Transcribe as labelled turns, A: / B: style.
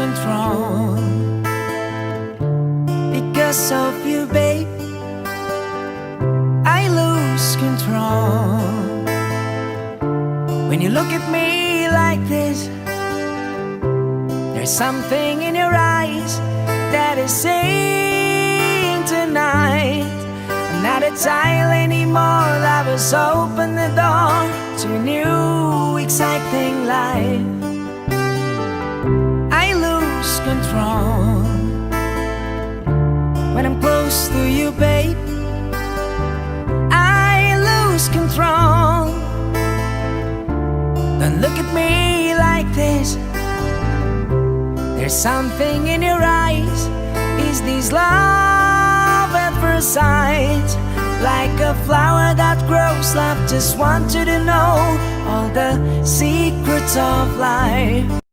A: control. Because of you, babe, I lose control. When you look at me like this, there's something in your eyes that is saying tonight I'm not a child anymore. Love has opened the door to a new exciting life. I lose control when I'm close to you, babe. I lose control. Don't look at me like this. There's something in your eyes. Is this love at first sight? Like a flower that grows, love just want you to know all the secrets of life.